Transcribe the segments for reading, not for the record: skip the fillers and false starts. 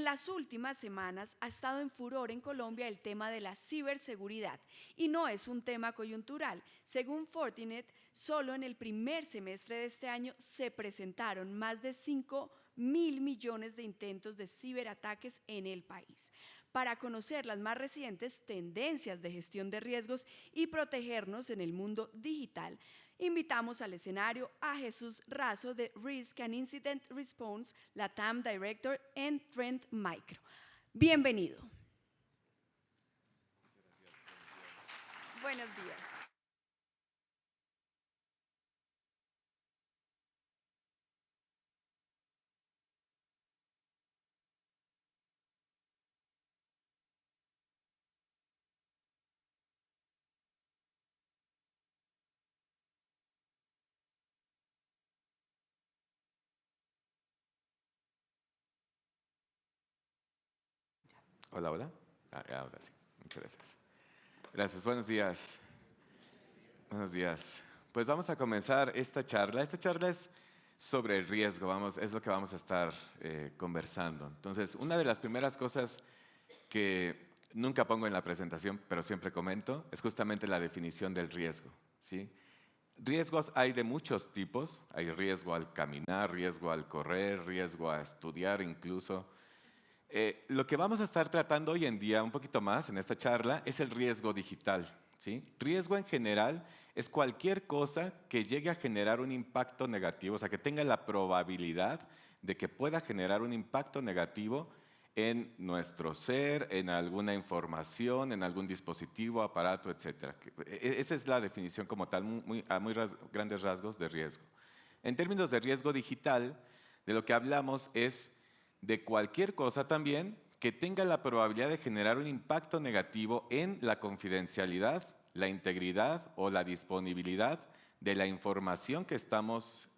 las últimas semanas ha estado en furor en Colombia el tema de la ciberseguridad y no es un tema coyuntural. Según Fortinet, solo en el primer semestre de este año se presentaron más de 5.000 millones de intentos de ciberataques en el país. Para conocer las más recientes tendencias de gestión de riesgos y protegernos en el mundo digital, invitamos al escenario a Jesús Razo de Risk and Incident Response, LATAM Director en Trend Micro. Bienvenido. Buenos días. Hola, hola. Ahora sí. Muchas gracias. Gracias. Buenos días. Buenos días. Pues vamos a comenzar esta charla. Esta charla es sobre el riesgo. Es lo que vamos a estar conversando. Entonces, una de las primeras cosas que nunca pongo en la presentación, pero siempre comento, es justamente la definición del riesgo. ¿Sí? Riesgos hay de muchos tipos. Hay riesgo al caminar, riesgo al correr, riesgo a estudiar incluso. Lo que vamos a estar tratando hoy en día un poquito más en esta charla es el riesgo digital. ¿Sí? Riesgo en general es cualquier cosa que llegue a generar un impacto negativo, o sea, que tenga la probabilidad de que pueda generar un impacto negativo en nuestro ser, en alguna información, en algún dispositivo, aparato, etc. Esa es la definición como tal, a muy grandes rasgos de riesgo. En términos de riesgo digital, de lo que hablamos es de cualquier cosa también que tenga la probabilidad de generar un impacto negativo en la confidencialidad, la integridad o la disponibilidad de la información que estamos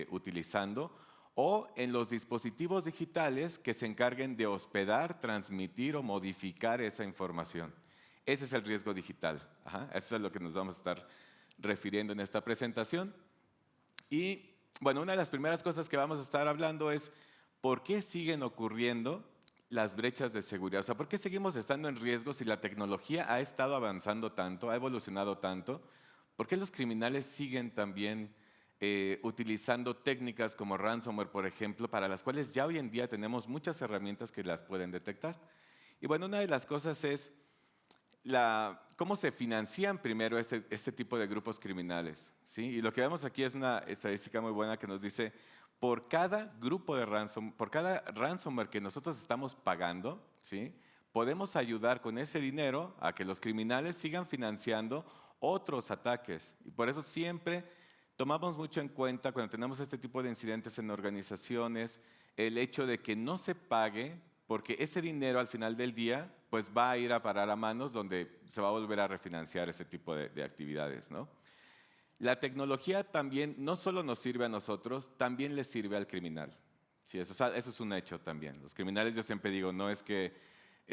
utilizando o en los dispositivos digitales que se encarguen de hospedar, transmitir o modificar esa información. Ese es el riesgo digital. Eso es a lo que nos vamos a estar refiriendo en esta presentación. Y bueno, una de las primeras cosas que vamos a estar hablando es ¿por qué siguen ocurriendo las brechas de seguridad? O sea, ¿por qué seguimos estando en riesgo si la tecnología ha estado avanzando tanto, ha evolucionado tanto? ¿Por qué los criminales siguen también utilizando técnicas como ransomware, por ejemplo, para las cuales ya hoy en día tenemos muchas herramientas que las pueden detectar? Y bueno, una de las cosas es cómo se financian primero este tipo de grupos criminales. ¿Sí? Y lo que vemos aquí es una estadística muy buena que nos dice por cada grupo de por cada ransomware que nosotros estamos pagando, ¿sí? Podemos ayudar con ese dinero a que los criminales sigan financiando otros ataques. Y por eso siempre tomamos mucho en cuenta cuando tenemos este tipo de incidentes en organizaciones, el hecho de que no se pague, porque ese dinero al final del día pues va a ir a parar a manos donde se va a volver a refinanciar ese tipo de actividades, ¿no? La tecnología también no solo nos sirve a nosotros, también le sirve al criminal. Sí, eso es un hecho también. Los criminales, yo siempre digo, no es que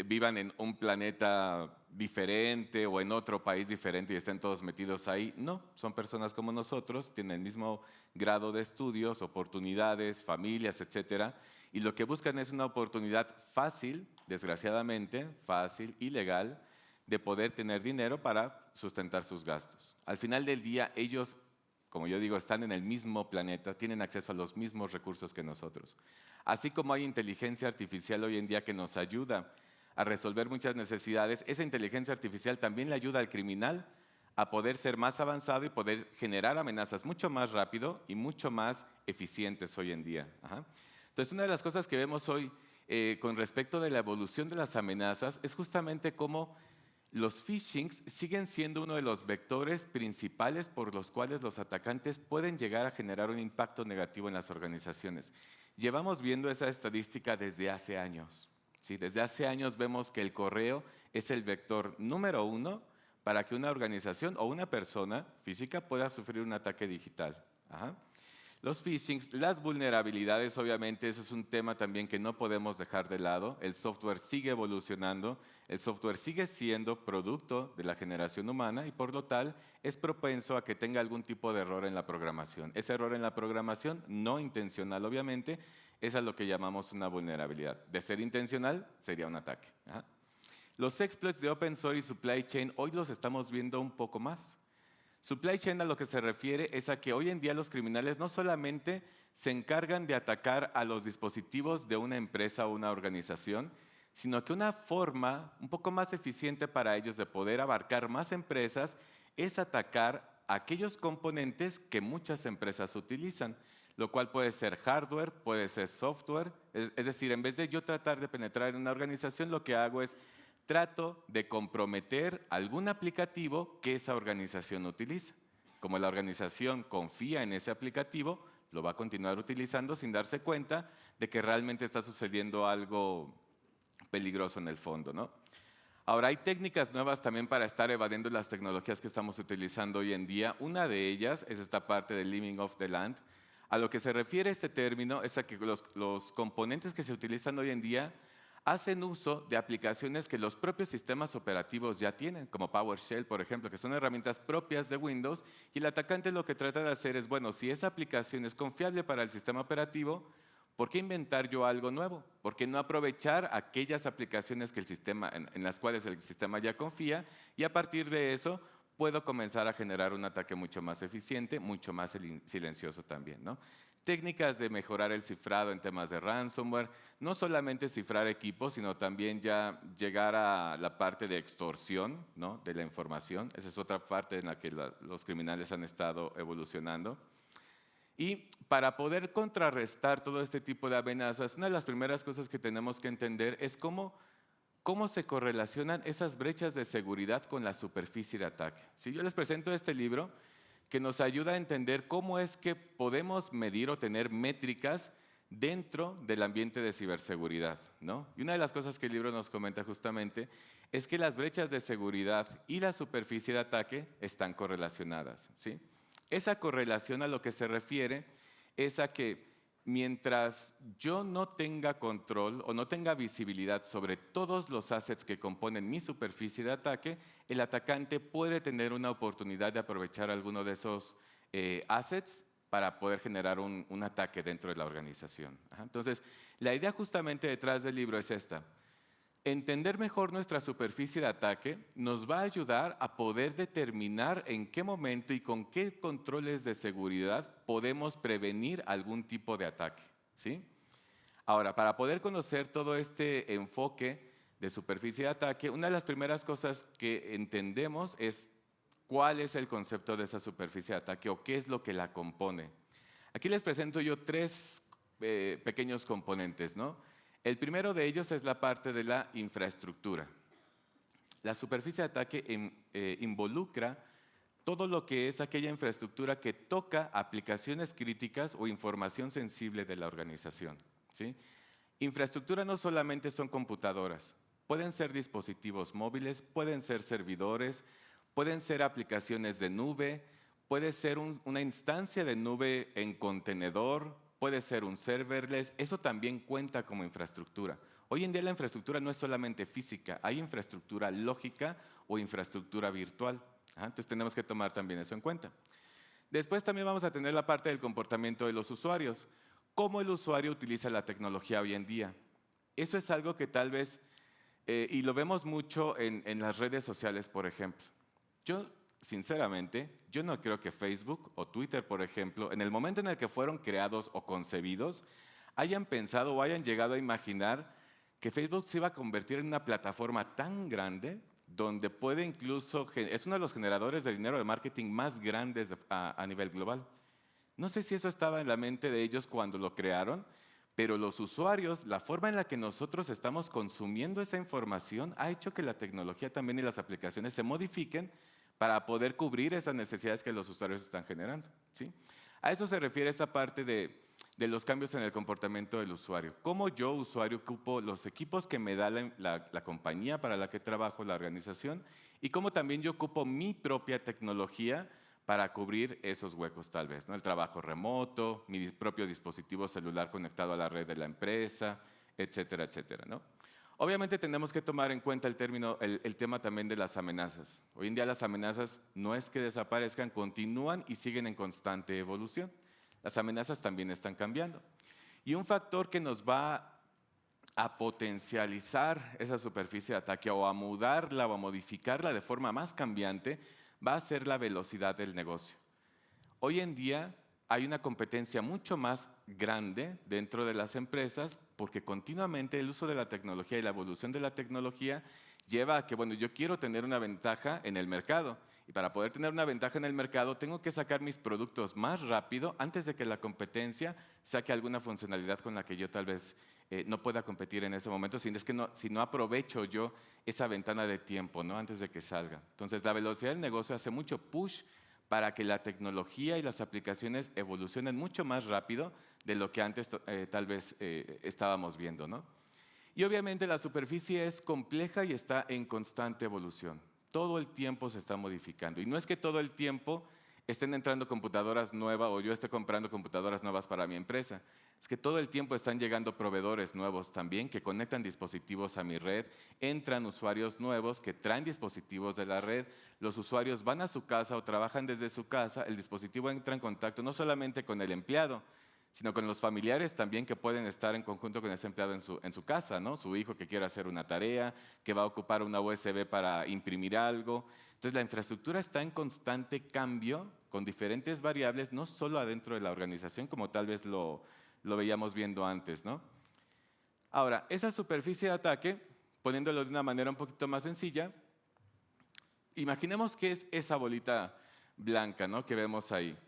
vivan en un planeta diferente o en otro país diferente y estén todos metidos ahí. No, son personas como nosotros, tienen el mismo grado de estudios, oportunidades, familias, etc. Y lo que buscan es una oportunidad fácil, desgraciadamente, fácil y legal, de poder tener dinero para sustentar sus gastos. Al final del día, ellos, como yo digo, están en el mismo planeta, tienen acceso a los mismos recursos que nosotros. Así como hay inteligencia artificial hoy en día que nos ayuda a resolver muchas necesidades, esa inteligencia artificial también le ayuda al criminal a poder ser más avanzado y poder generar amenazas mucho más rápido y mucho más eficientes hoy en día. Entonces, una de las cosas que vemos hoy con respecto de la evolución de las amenazas es justamente cómo los phishings siguen siendo uno de los vectores principales por los cuales los atacantes pueden llegar a generar un impacto negativo en las organizaciones. Llevamos viendo esa estadística desde hace años. ¿Sí? Desde hace años vemos que el correo es el vector número uno para que una organización o una persona física pueda sufrir un ataque digital. Los phishings, las vulnerabilidades, obviamente, eso es un tema también que no podemos dejar de lado. El software sigue evolucionando, el software sigue siendo producto de la generación humana y por lo tal es propenso a que tenga algún tipo de error en la programación. Ese error en la programación, no intencional obviamente, esa es lo que llamamos una vulnerabilidad. De ser intencional, sería un ataque. Ajá. Los exploits de open source y supply chain hoy los estamos viendo un poco más. Supply chain a lo que se refiere es a que hoy en día los criminales no solamente se encargan de atacar a los dispositivos de una empresa o una organización, sino que una forma un poco más eficiente para ellos de poder abarcar más empresas es atacar aquellos componentes que muchas empresas utilizan, lo cual puede ser hardware, puede ser software, es decir, en vez de yo tratar de penetrar en una organización, lo que hago es trato de comprometer algún aplicativo que esa organización utiliza. Como la organización confía en ese aplicativo, lo va a continuar utilizando sin darse cuenta de que realmente está sucediendo algo peligroso en el fondo, ¿no? Ahora, hay técnicas nuevas también para estar evadiendo las tecnologías que estamos utilizando hoy en día. Una de ellas es esta parte del living off the land. A lo que se refiere este término es a que los componentes que se utilizan hoy en día hacen uso de aplicaciones que los propios sistemas operativos ya tienen, como PowerShell, por ejemplo, que son herramientas propias de Windows, y el atacante lo que trata de hacer es, bueno, si esa aplicación es confiable para el sistema operativo, ¿por qué inventar yo algo nuevo? ¿Por qué no aprovechar aquellas aplicaciones que en las cuales el sistema ya confía, y a partir de eso puedo comenzar a generar un ataque mucho más eficiente, mucho más silencioso también, ¿no? Técnicas de mejorar el cifrado en temas de ransomware, no solamente cifrar equipos, sino también ya llegar a la parte de extorsión, ¿no?, de la información. Esa es otra parte en la que los criminales han estado evolucionando. Y para poder contrarrestar todo este tipo de amenazas, una de las primeras cosas que tenemos que entender es cómo se correlacionan esas brechas de seguridad con la superficie de ataque. Si yo les presento este libro, que nos ayuda a entender cómo es que podemos medir o tener métricas dentro del ambiente de ciberseguridad, ¿no? Y una de las cosas que el libro nos comenta justamente es que las brechas de seguridad y la superficie de ataque están correlacionadas, ¿sí? Esa correlación a lo que se refiere es a que mientras yo no tenga control o no tenga visibilidad sobre todos los assets que componen mi superficie de ataque, el atacante puede tener una oportunidad de aprovechar alguno de esos assets para poder generar un ataque dentro de la organización. Ajá. Entonces, la idea justamente detrás del libro es esta. Entender mejor nuestra superficie de ataque nos va a ayudar a poder determinar en qué momento y con qué controles de seguridad podemos prevenir algún tipo de ataque, ¿sí? Ahora, para poder conocer todo este enfoque de superficie de ataque, una de las primeras cosas que entendemos es cuál es el concepto de esa superficie de ataque o qué es lo que la compone. Aquí les presento yo tres pequeños componentes, ¿no? El primero de ellos es la parte de la infraestructura. La superficie de ataque involucra todo lo que es aquella infraestructura que toca aplicaciones críticas o información sensible de la organización, ¿sí? Infraestructura no solamente son computadoras, pueden ser dispositivos móviles, pueden ser servidores, pueden ser aplicaciones de nube, puede ser una instancia de nube en contenedor, puede ser un serverless, eso también cuenta como infraestructura. Hoy en día la infraestructura no es solamente física, hay infraestructura lógica o infraestructura virtual. Entonces tenemos que tomar también eso en cuenta. Después también vamos a tener la parte del comportamiento de los usuarios. ¿Cómo el usuario utiliza la tecnología hoy en día? Eso es algo que tal vez, y lo vemos mucho en las redes sociales, por ejemplo. Sinceramente, yo no creo que Facebook o Twitter, por ejemplo, en el momento en el que fueron creados o concebidos, hayan pensado o hayan llegado a imaginar que Facebook se iba a convertir en una plataforma tan grande donde puede incluso, es uno de los generadores de dinero de marketing más grandes a nivel global. No sé si eso estaba en la mente de ellos cuando lo crearon, pero los usuarios, la forma en la que nosotros estamos consumiendo esa información ha hecho que la tecnología también y las aplicaciones se modifiquen para poder cubrir esas necesidades que los usuarios están generando, ¿sí? A eso se refiere esta parte de los cambios en el comportamiento del usuario. Cómo yo, usuario, ocupo los equipos que me da la compañía para la que trabajo, la organización, y cómo también yo ocupo mi propia tecnología para cubrir esos huecos tal vez, ¿no? El trabajo remoto, mi propio dispositivo celular conectado a la red de la empresa, etcétera, etcétera, ¿no? Obviamente tenemos que tomar en cuenta el tema también de las amenazas. Hoy en día las amenazas no es que desaparezcan, continúan y siguen en constante evolución. Las amenazas también están cambiando. Y un factor que nos va a potencializar esa superficie de ataque o a mudarla o a modificarla de forma más cambiante va a ser la velocidad del negocio. Hoy en día hay una competencia mucho más grande dentro de las empresas porque continuamente el uso de la tecnología y la evolución de la tecnología lleva a que, bueno, yo quiero tener una ventaja en el mercado y para poder tener una ventaja en el mercado tengo que sacar mis productos más rápido antes de que la competencia saque alguna funcionalidad con la que yo tal vez no pueda competir en ese momento, si no aprovecho yo esa ventana de tiempo, ¿no? Antes de que salga. Entonces la velocidad del negocio hace mucho push para que la tecnología y las aplicaciones evolucionen mucho más rápido de lo que antes tal vez estábamos viendo, ¿no? Y obviamente la superficie es compleja y está en constante evolución. Todo el tiempo se está modificando. Y no es que todo el tiempo estén entrando computadoras nuevas o yo esté comprando computadoras nuevas para mi empresa. Es que todo el tiempo están llegando proveedores nuevos también que conectan dispositivos a mi red, entran usuarios nuevos que traen dispositivos de la red, los usuarios van a su casa o trabajan desde su casa, el dispositivo entra en contacto no solamente con el empleado, sino con los familiares también que pueden estar en conjunto con ese empleado en su casa, ¿no? Su hijo que quiere hacer una tarea, que va a ocupar una USB para imprimir algo. Entonces la infraestructura está en constante cambio con diferentes variables, no solo adentro de la organización como tal vez lo veíamos viendo antes, ¿no? Ahora, esa superficie de ataque, poniéndolo de una manera un poquito más sencilla, imaginemos que es esa bolita blanca, ¿no? Que vemos ahí.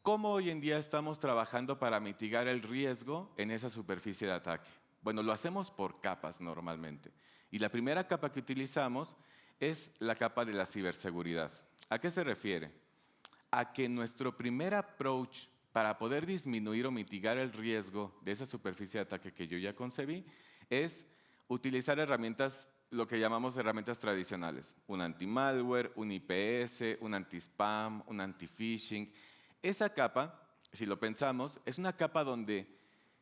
¿Cómo hoy en día estamos trabajando para mitigar el riesgo en esa superficie de ataque? Bueno, lo hacemos por capas normalmente. Y la primera capa que utilizamos es la capa de la ciberseguridad. ¿A qué se refiere? A que nuestro primer approach para poder disminuir o mitigar el riesgo de esa superficie de ataque que yo ya concebí es utilizar herramientas, lo que llamamos herramientas tradicionales. Un anti-malware, un IPS, un anti-spam, un anti-phishing. Esa capa, si lo pensamos, es una capa donde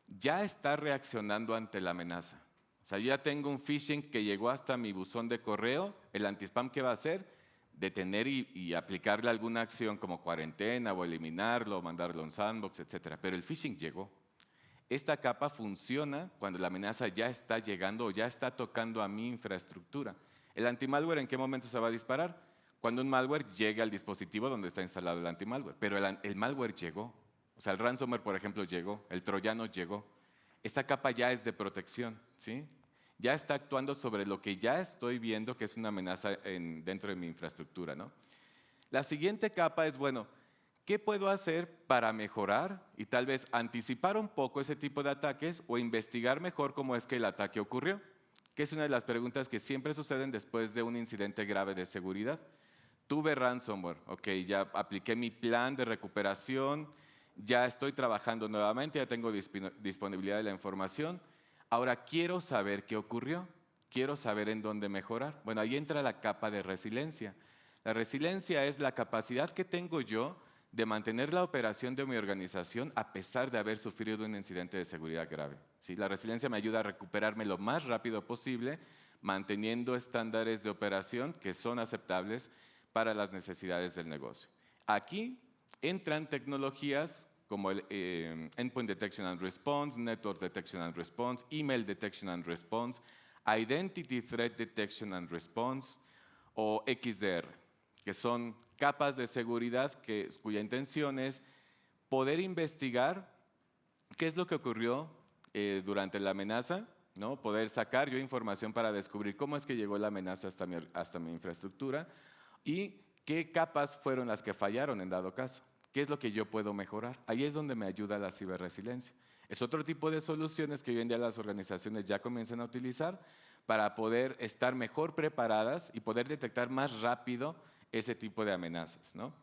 ya está reaccionando ante la amenaza. O sea, yo ya tengo un phishing que llegó hasta mi buzón de correo, el anti-spam, ¿qué va a hacer? Detener y aplicarle alguna acción como cuarentena o eliminarlo o mandarlo a un sandbox, etc. Pero el phishing llegó. Esta capa funciona cuando la amenaza ya está llegando o ya está tocando a mi infraestructura. ¿El anti-malware en qué momento se va a disparar? Cuando un malware llega al dispositivo donde está instalado el anti-malware. Pero el malware llegó. O sea, el ransomware, por ejemplo, llegó. El troyano llegó. Esta capa ya es de protección, ¿sí? Ya está actuando sobre lo que ya estoy viendo que es una amenaza dentro de mi infraestructura, ¿no? La siguiente capa es, bueno, ¿qué puedo hacer para mejorar y tal vez anticipar un poco ese tipo de ataques o investigar mejor cómo es que el ataque ocurrió? Que es una de las preguntas que siempre suceden después de un incidente grave de seguridad. Tuve ransomware, ok, ya apliqué mi plan de recuperación, ya estoy trabajando nuevamente, ya tengo disponibilidad de la información. Ahora quiero saber qué ocurrió, quiero saber en dónde mejorar. Bueno, ahí entra la capa de resiliencia. La resiliencia es la capacidad que tengo yo de mantener la operación de mi organización a pesar de haber sufrido un incidente de seguridad grave. ¿Sí? La resiliencia me ayuda a recuperarme lo más rápido posible, manteniendo estándares de operación que son aceptables para las necesidades del negocio. Aquí entran tecnologías como el Endpoint Detection and Response, Network Detection and Response, Email Detection and Response, Identity Threat Detection and Response o XDR, que son capas de seguridad cuya intención es poder investigar qué es lo que ocurrió durante la amenaza, ¿no? Poder sacar yo información para descubrir cómo es que llegó la amenaza hasta mi infraestructura y qué capas fueron las que fallaron en dado caso. ¿Qué es lo que yo puedo mejorar? Ahí es donde me ayuda la ciberresiliencia. Es otro tipo de soluciones que hoy en día las organizaciones ya comienzan a utilizar para poder estar mejor preparadas y poder detectar más rápido ese tipo de amenazas, ¿no?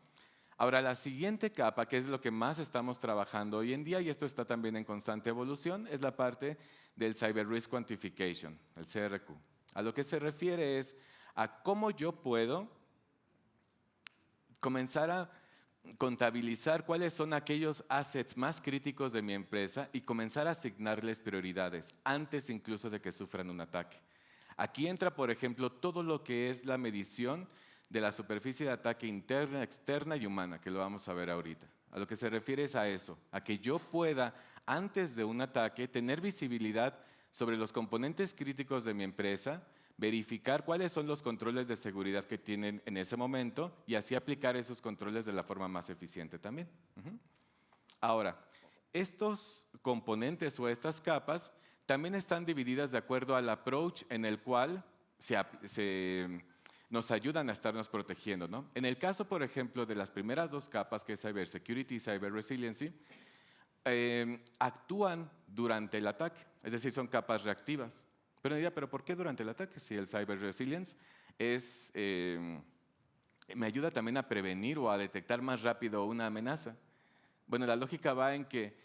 Ahora, la siguiente capa, que es lo que más estamos trabajando hoy en día, y esto está también en constante evolución, es la parte del Cyber Risk Quantification, el CRQ. A lo que se refiere es a cómo yo puedo comenzar a contabilizar cuáles son aquellos assets más críticos de mi empresa y comenzar a asignarles prioridades antes incluso de que sufran un ataque. Aquí entra, por ejemplo, todo lo que es la medición de la superficie de ataque interna, externa y humana, que lo vamos a ver ahorita. A lo que se refiere es a eso, a que yo pueda, antes de un ataque, tener visibilidad sobre los componentes críticos de mi empresa, verificar cuáles son los controles de seguridad que tienen en ese momento y así aplicar esos controles de la forma más eficiente también. Ahora, estos componentes o estas capas también están divididas de acuerdo al approach en el cual nos ayudan a estarnos protegiendo, ¿no? En el caso, por ejemplo, de las primeras dos capas, que es Cybersecurity y Cyber Resiliency, actúan durante el ataque, es decir, son capas reactivas. Pero diría, ¿pero por qué durante el ataque? Si el Cyber Resilience me ayuda también a prevenir o a detectar más rápido una amenaza. Bueno, la lógica va en que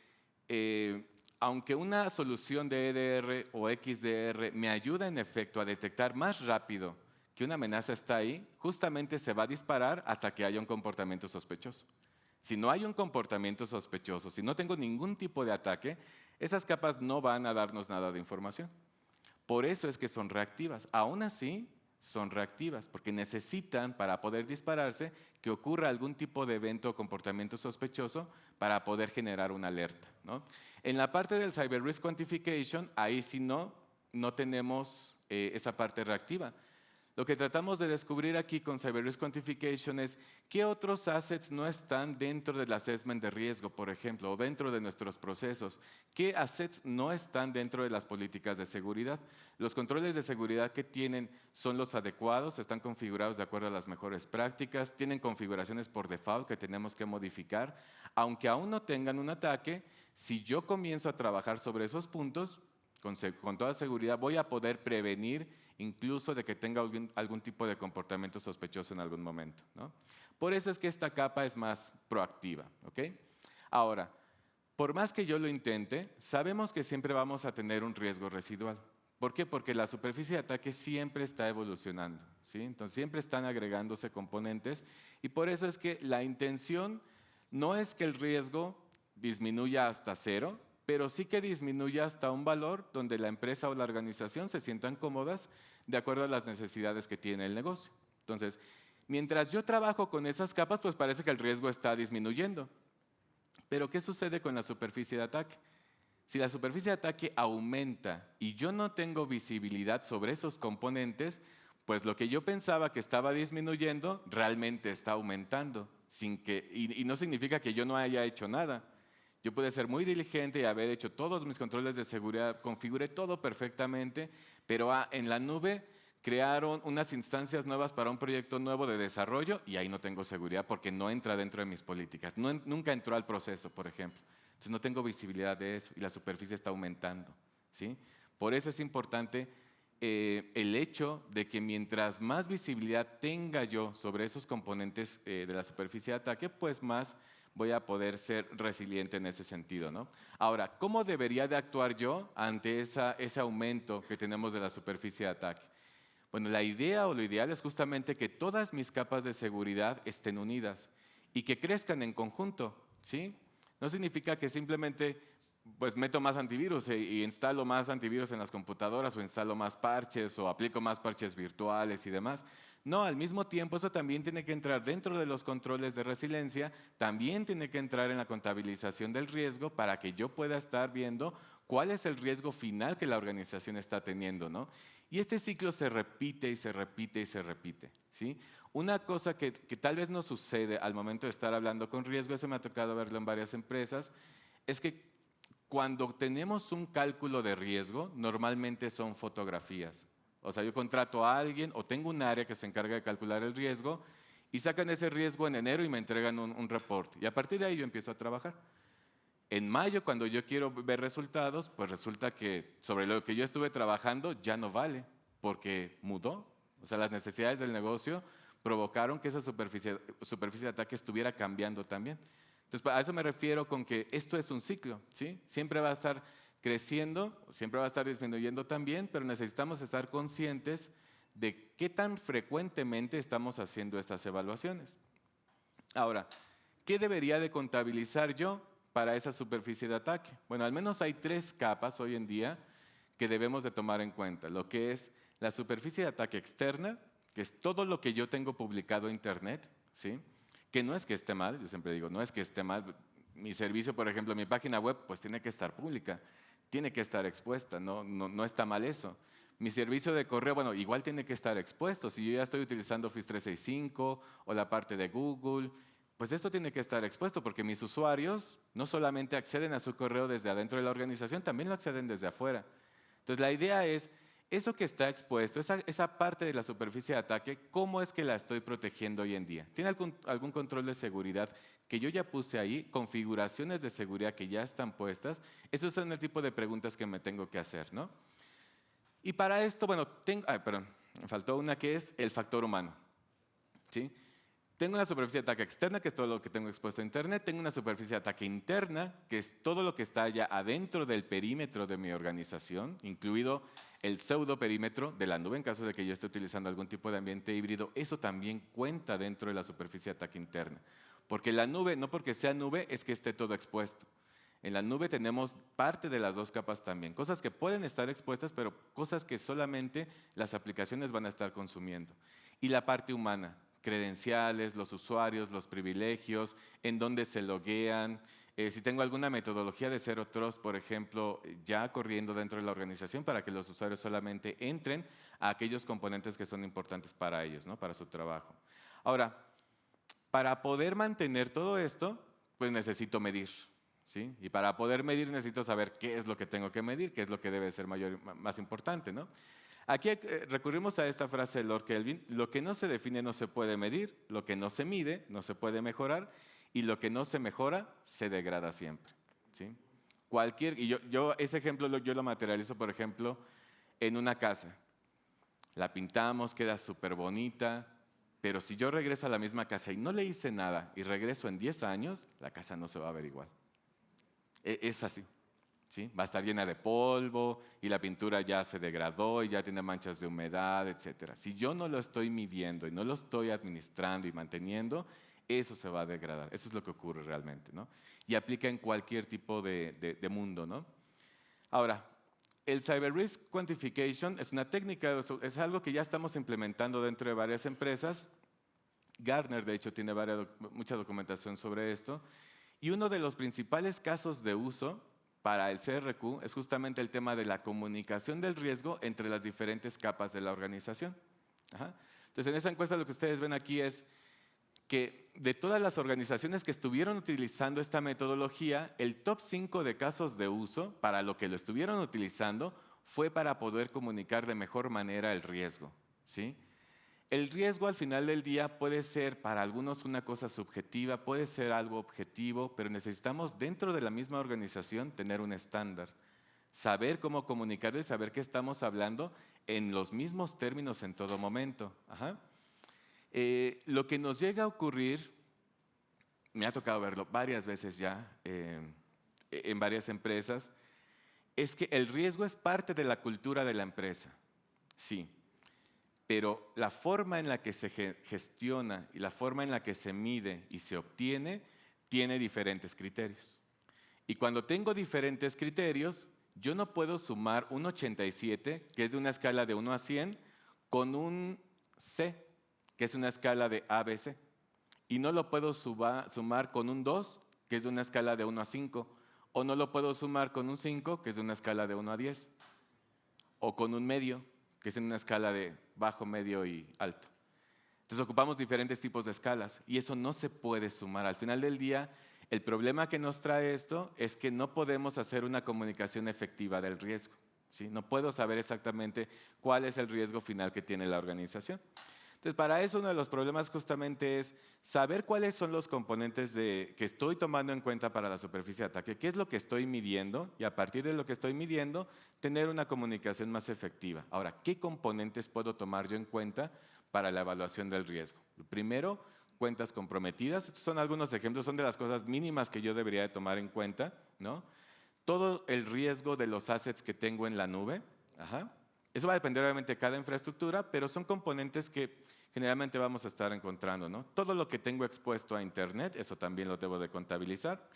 aunque una solución de EDR o XDR me ayuda en efecto a detectar más rápido que una amenaza está ahí, justamente se va a disparar hasta que haya un comportamiento sospechoso. Si no hay un comportamiento sospechoso, si no tengo ningún tipo de ataque, esas capas no van a darnos nada de información. Por eso es que son reactivas. Aún así, son reactivas, porque necesitan, para poder dispararse, que ocurra algún tipo de evento o comportamiento sospechoso para poder generar una alerta, ¿no? En la parte del Cyber Risk Quantification, ahí sí no tenemos esa parte reactiva. Lo que tratamos de descubrir aquí con Cyber Risk Quantification es qué otros assets no están dentro del assessment de riesgo, por ejemplo, o dentro de nuestros procesos. ¿Qué assets no están dentro de las políticas de seguridad? Los controles de seguridad que tienen son los adecuados, están configurados de acuerdo a las mejores prácticas, tienen configuraciones por default que tenemos que modificar. Aunque aún no tengan un ataque, si yo comienzo a trabajar sobre esos puntos, con toda seguridad voy a poder prevenir incluso de que tenga algún tipo de comportamiento sospechoso en algún momento, ¿no? Por eso es que esta capa es más proactiva, ¿ok? Ahora, por más que yo lo intente, sabemos que siempre vamos a tener un riesgo residual. ¿Por qué? Porque la superficie de ataque siempre está evolucionando, ¿sí? Entonces siempre están agregándose componentes y por eso es que la intención no es que el riesgo disminuya hasta cero, pero sí que disminuya hasta un valor donde la empresa o la organización se sientan cómodas de acuerdo a las necesidades que tiene el negocio. Entonces, mientras yo trabajo con esas capas, pues parece que el riesgo está disminuyendo. Pero ¿qué sucede con la superficie de ataque? Si la superficie de ataque aumenta y yo no tengo visibilidad sobre esos componentes, pues lo que yo pensaba que estaba disminuyendo realmente está aumentando, y no significa que yo no haya hecho nada. Yo pude ser muy diligente y haber hecho todos mis controles de seguridad, configuré todo perfectamente, pero en la nube crearon unas instancias nuevas para un proyecto nuevo de desarrollo y ahí no tengo seguridad porque no entra dentro de mis políticas. Nunca entró al proceso, por ejemplo. Entonces no tengo visibilidad de eso y la superficie está aumentando, ¿sí? Por eso es importante el hecho de que mientras más visibilidad tenga yo sobre esos componentes de la superficie de ataque, pues más voy a poder ser resiliente en ese sentido, ¿no? Ahora, ¿cómo debería de actuar yo ante ese aumento que tenemos de la superficie de ataque? Bueno, la idea o lo ideal es justamente que todas mis capas de seguridad estén unidas y que crezcan en conjunto, ¿sí? No significa que simplemente pues meto más antivirus y instalo más antivirus en las computadoras o instalo más parches o aplico más parches virtuales y demás. No, al mismo tiempo eso también tiene que entrar dentro de los controles de resiliencia, también tiene que entrar en la contabilización del riesgo para que yo pueda estar viendo cuál es el riesgo final que la organización está teniendo, ¿no? Y este ciclo se repite y se repite y se repite, ¿sí? Una cosa que tal vez no sucede al momento de estar hablando con riesgo, eso me ha tocado verlo en varias empresas, es que cuando tenemos un cálculo de riesgo, normalmente son fotografías. O sea, yo contrato a alguien o tengo un área que se encarga de calcular el riesgo y sacan ese riesgo en enero y me entregan un reporte. Y a partir de ahí yo empiezo a trabajar. En mayo, cuando yo quiero ver resultados, pues resulta que sobre lo que yo estuve trabajando ya no vale, porque mudó. O sea, las necesidades del negocio provocaron que esa superficie de ataque estuviera cambiando también. Entonces, a eso me refiero con que esto es un ciclo, ¿sí? Siempre va a estar creciendo, siempre va a estar disminuyendo también, pero necesitamos estar conscientes de qué tan frecuentemente estamos haciendo estas evaluaciones. Ahora, ¿qué debería de contabilizar yo para esa superficie de ataque? Bueno, al menos hay 3 capas hoy en día que debemos de tomar en cuenta. Lo que es la superficie de ataque externa, que es todo lo que yo tengo publicado en Internet, ¿sí? que no es que esté mal, yo siempre digo, no es que esté mal. Mi servicio, por ejemplo, mi página web, pues tiene que estar pública, tiene que estar expuesta, no está mal eso. Mi servicio de correo, bueno, igual tiene que estar expuesto. Si yo ya estoy utilizando Office 365 o la parte de Google, pues esto tiene que estar expuesto porque mis usuarios no solamente acceden a su correo desde adentro de la organización, también lo acceden desde afuera. Entonces la idea es, eso que está expuesto, esa parte de la superficie de ataque, ¿cómo es que la estoy protegiendo hoy en día? ¿Tiene algún control de seguridad que yo ya puse ahí? ¿Configuraciones de seguridad que ya están puestas? Esos son el tipo de preguntas que me tengo que hacer, ¿no? Y para esto, bueno, perdón, me faltó una que es el factor humano, ¿sí? Tengo una superficie de ataque externa, que es todo lo que tengo expuesto a Internet. Tengo una superficie de ataque interna, que es todo lo que está ya adentro del perímetro de mi organización, incluido el pseudo perímetro de la nube, en caso de que yo esté utilizando algún tipo de ambiente híbrido. Eso también cuenta dentro de la superficie de ataque interna. Porque la nube, no porque sea nube, es que esté todo expuesto. En la nube tenemos parte de las dos capas también. Cosas que pueden estar expuestas, pero cosas que solamente las aplicaciones van a estar consumiendo. Y la parte humana, credenciales, los usuarios, los privilegios, en dónde se loguean. Si tengo alguna metodología de Zero Trust, por ejemplo, ya corriendo dentro de la organización para que los usuarios solamente entren a aquellos componentes que son importantes para ellos, ¿no? Para su trabajo. Ahora, para poder mantener todo esto, pues necesito medir, ¿sí? Y para poder medir necesito saber qué es lo que tengo que medir, qué es lo que debe ser más importante, ¿no? Aquí recurrimos a esta frase de Lord Kelvin: lo que no se define no se puede medir, lo que no se mide no se puede mejorar, y lo que no se mejora se degrada siempre, ¿sí? Y yo ese ejemplo yo lo materializo, por ejemplo, en una casa. La pintamos, queda súper bonita, pero si yo regreso a la misma casa y no le hice nada y regreso en 10 años, la casa no se va a ver igual. Es así. ¿Sí? Va a estar llena de polvo y la pintura ya se degradó y ya tiene manchas de humedad, etc. Si yo no lo estoy midiendo y no lo estoy administrando y manteniendo, eso se va a degradar. Eso es lo que ocurre realmente, ¿no? Y aplica en cualquier tipo de mundo, ¿no? Ahora, el Cyber Risk Quantification es una técnica, es algo que ya estamos implementando dentro de varias empresas. Gartner, de hecho, tiene mucha documentación sobre esto. Y uno de los principales casos de uso para el CRQ es justamente el tema de la comunicación del riesgo entre las diferentes capas de la organización. Ajá. Entonces, en esta encuesta lo que ustedes ven aquí es que de todas las organizaciones que estuvieron utilizando esta metodología, el top 5 de casos de uso para lo que lo estuvieron utilizando fue para poder comunicar de mejor manera el riesgo, ¿sí? El riesgo al final del día puede ser para algunos una cosa subjetiva, puede ser algo objetivo, pero necesitamos dentro de la misma organización tener un estándar, saber cómo comunicarlo y saber que estamos hablando en los mismos términos en todo momento. Ajá. Lo que nos llega a ocurrir, me ha tocado verlo varias veces ya en varias empresas, es que el riesgo es parte de la cultura de la empresa, sí. Pero la forma en la que se gestiona y la forma en la que se mide y se obtiene tiene diferentes criterios. Y cuando tengo diferentes criterios, yo no puedo sumar un 87, que es de una escala de 1 a 100, con un C, que es una escala de ABC. Y no lo puedo sumar con un 2, que es de una escala de 1 a 5. O no lo puedo sumar con un 5, que es de una escala de 1 a 10. O con un medio, que es en una escala de bajo, medio y alto. Entonces ocupamos diferentes tipos de escalas y eso no se puede sumar. Al final del día, el problema que nos trae esto es que no podemos hacer una comunicación efectiva del riesgo, ¿sí? No puedo saber exactamente cuál es el riesgo final que tiene la organización. Entonces, para eso uno de los problemas justamente es saber cuáles son los componentes que estoy tomando en cuenta para la superficie de ataque, qué es lo que estoy midiendo y a partir de lo que estoy midiendo, tener una comunicación más efectiva. Ahora, ¿qué componentes puedo tomar yo en cuenta para la evaluación del riesgo? Primero, cuentas comprometidas. Estos son algunos ejemplos, son de las cosas mínimas que yo debería de tomar en cuenta, ¿no? Todo el riesgo de los assets que tengo en la nube. Ajá. Eso va a depender obviamente de cada infraestructura, pero son componentes que generalmente vamos a estar encontrando, ¿no? Todo lo que tengo expuesto a Internet, eso también lo debo de contabilizar.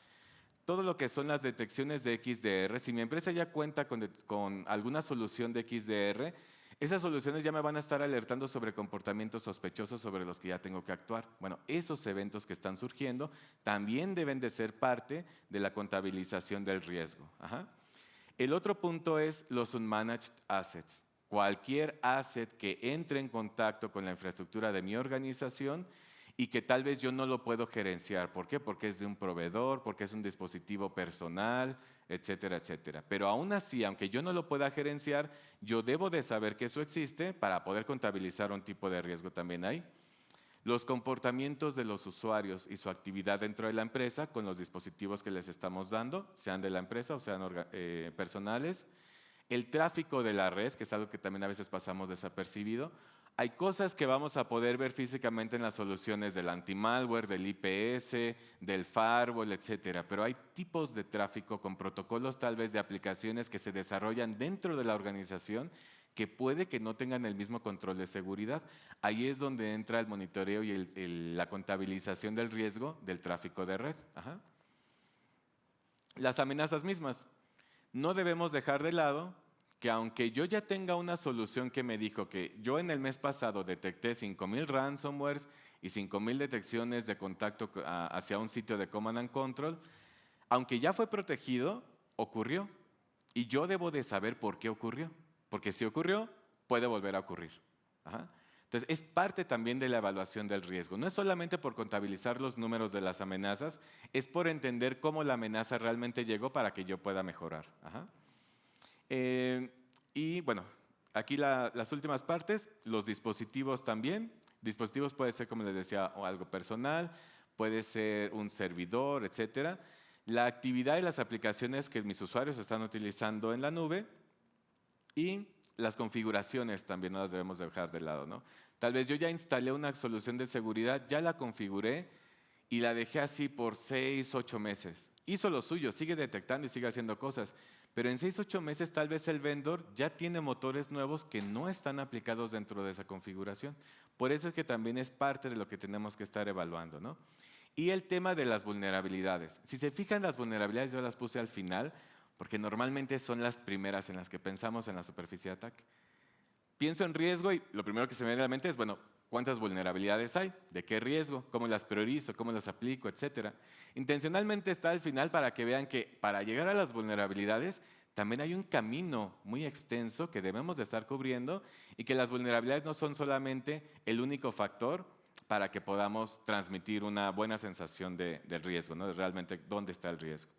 Todo lo que son las detecciones de XDR, si mi empresa ya cuenta con alguna solución de XDR, Esas soluciones ya me van a estar alertando sobre comportamientos sospechosos sobre los que ya tengo que actuar. Bueno, esos eventos que están surgiendo también deben de ser parte de la contabilización del riesgo. Ajá. El otro punto es los unmanaged assets. Cualquier asset que entre en contacto con la infraestructura de mi organización y que tal vez yo no lo puedo gerenciar. ¿Por qué? Porque es de un proveedor, porque es un dispositivo personal, etcétera, etcétera. Pero aún así, aunque yo no lo pueda gerenciar, yo debo de saber que eso existe para poder contabilizar un tipo de riesgo también ahí. Los comportamientos de los usuarios y su actividad dentro de la empresa con los dispositivos que les estamos dando, sean de la empresa o sean personales. El tráfico de la red, que es algo que también a veces pasamos desapercibido. Hay cosas que vamos a poder ver físicamente en las soluciones del anti-malware, del IPS, del firewall, etcétera. Pero hay tipos de tráfico con protocolos tal vez de aplicaciones que se desarrollan dentro de la organización que puede que no tengan el mismo control de seguridad. Ahí es donde entra el monitoreo y la contabilización del riesgo del tráfico de red. Ajá. Las amenazas mismas. No debemos dejar de lado que aunque yo ya tenga una solución que me dijo que yo en el mes pasado detecté 5,000 ransomwares y 5,000 detecciones de contacto hacia un sitio de Command and Control, aunque ya fue protegido, ocurrió. Y yo debo de saber por qué ocurrió. Porque si ocurrió, puede volver a ocurrir. Ajá. Entonces, es parte también de la evaluación del riesgo. No es solamente por contabilizar los números de las amenazas, es por entender cómo la amenaza realmente llegó para que yo pueda mejorar. Ajá. Y bueno, aquí las últimas partes, los dispositivos también. Dispositivos puede ser, como les decía, algo personal, puede ser un servidor, etcétera. La actividad y las aplicaciones que mis usuarios están utilizando en la nube y las configuraciones también no las debemos dejar de lado, ¿no? Tal vez yo ya instalé una solución de seguridad, ya la configuré y la dejé así por 6, 8 meses. Hizo lo suyo, sigue detectando y sigue haciendo cosas, pero en 6, 8 meses tal vez el vendor ya tiene motores nuevos que no están aplicados dentro de esa configuración. Por eso es que también es parte de lo que tenemos que estar evaluando, ¿no? Y el tema de las vulnerabilidades. Si se fijan, las vulnerabilidades yo las puse al final, porque normalmente son las primeras en las que pensamos en la superficie de ataque. Pienso en riesgo y lo primero que se me viene a la mente es, bueno, ¿cuántas vulnerabilidades hay? ¿De qué riesgo? ¿Cómo las priorizo? ¿Cómo las aplico? Etcétera. Intencionalmente está al final para que vean que para llegar a las vulnerabilidades también hay un camino muy extenso que debemos de estar cubriendo y que las vulnerabilidades no son solamente el único factor para que podamos transmitir una buena sensación del riesgo, ¿no? De realmente dónde está el riesgo.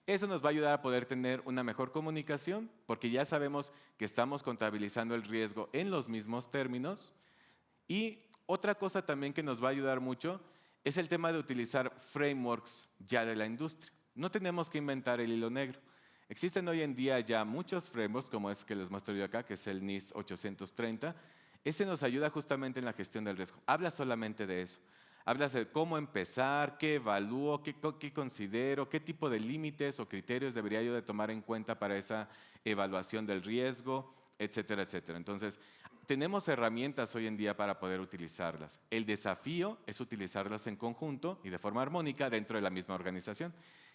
Eso nos va a ayudar a poder tener una mejor comunicación porque ya sabemos que estamos contabilizando el riesgo en los mismos términos. Y otra cosa también que nos va a ayudar mucho es el tema de utilizar frameworks ya de la industria. No tenemos que inventar el hilo negro. Existen hoy en día ya muchos frameworks, como es que les muestro yo acá, que es el NIST 830. Ese nos ayuda justamente en la gestión del riesgo. Habla solamente de eso. Hablas de cómo empezar, qué evalúo, qué considero, qué tipo de límites o criterios debería yo de tomar en cuenta para esa evaluación del riesgo, etcétera, etcétera. Entonces, tenemos herramientas hoy en día para poder utilizarlas. El desafío es utilizarlas en conjunto y de forma armónica dentro de la misma organización.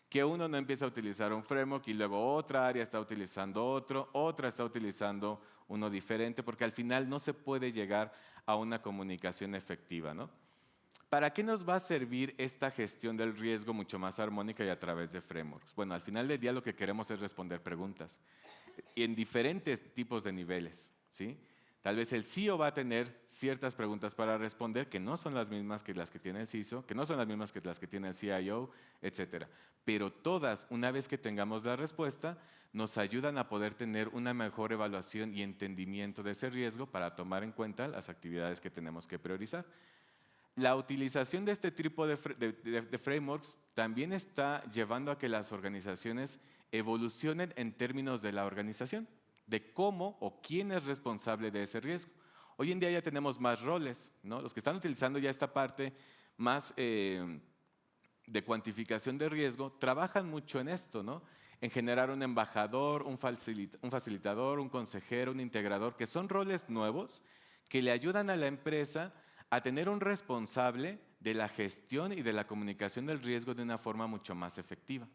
Que uno no empiece a utilizar un framework y luego otra área está utilizando otro, otra está utilizando uno diferente, porque al final no se puede llegar a una comunicación efectiva, ¿no? ¿Para qué nos va a servir esta gestión del riesgo mucho más armónica y a través de frameworks? Bueno, al final del día lo que queremos es responder preguntas en diferentes tipos de niveles, ¿sí? Tal vez el CEO va a tener ciertas preguntas para responder que no son las mismas que las que tiene el CISO, que no son las mismas que las que tiene el CIO, etcétera. Pero todas, una vez que tengamos la respuesta, nos ayudan a poder tener una mejor evaluación y entendimiento de ese riesgo para tomar en cuenta las actividades que tenemos que priorizar. La utilización de este tipo de frameworks también está llevando a que las organizaciones evolucionen en términos de la organización, de cómo o quién es responsable de ese riesgo. Hoy en día ya tenemos más roles, ¿no? Los que están utilizando ya esta parte más de cuantificación de riesgo trabajan mucho en esto, ¿no? En generar un embajador, un facilitador, un consejero, un integrador, que son roles nuevos que le ayudan a la empresa a tener un responsable de la gestión y de la comunicación del riesgo de una forma mucho más efectiva.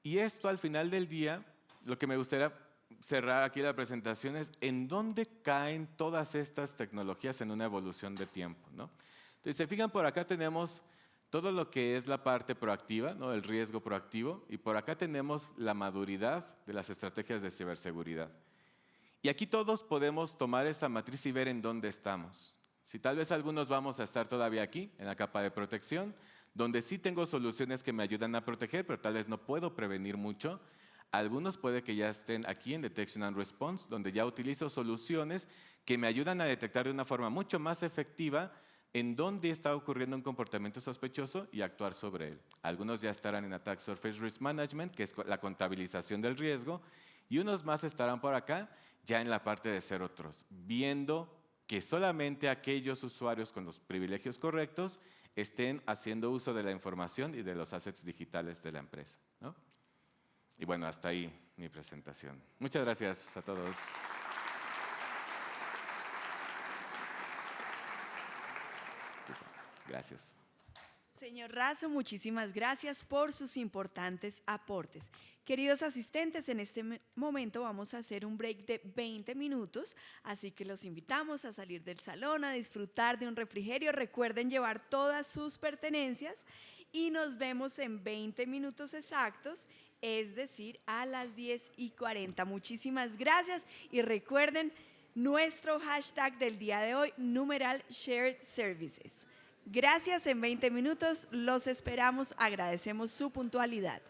Y esto al final del día, lo que me gustaría cerrar aquí la presentación es en dónde caen todas estas tecnologías en una evolución de tiempo, ¿no? Entonces, se fijan, por acá tenemos todo lo que es la parte proactiva, ¿no? El riesgo proactivo, y por acá tenemos la maduridad de las estrategias de ciberseguridad. Y aquí todos podemos tomar esta matriz y ver en dónde estamos. Si tal vez algunos vamos a estar todavía aquí, en la capa de protección, donde sí tengo soluciones que me ayudan a proteger, pero tal vez no puedo prevenir mucho. Algunos puede que ya estén aquí en Detection and Response, donde ya utilizo soluciones que me ayudan a detectar de una forma mucho más efectiva en dónde está ocurriendo un comportamiento sospechoso y actuar sobre él. Algunos ya estarán en Attack Surface Risk Management, que es la contabilización del riesgo, y unos más estarán por acá, ya en la parte de Zero Trust, viendo que solamente aquellos usuarios con los privilegios correctos estén haciendo uso de la información y de los assets digitales de la empresa, ¿no? Y bueno, hasta ahí mi presentación. Muchas gracias a todos. Gracias. Señor Razo, muchísimas gracias por sus importantes aportes. Queridos asistentes, en este momento vamos a hacer un break de 20 minutos, así que los invitamos a salir del salón, a disfrutar de un refrigerio. Recuerden llevar todas sus pertenencias y nos vemos en 20 minutos exactos, es decir, a las 10:40. Muchísimas gracias y recuerden nuestro hashtag del día de hoy, numeral Shared Services. Gracias, en 20 minutos los esperamos, agradecemos su puntualidad.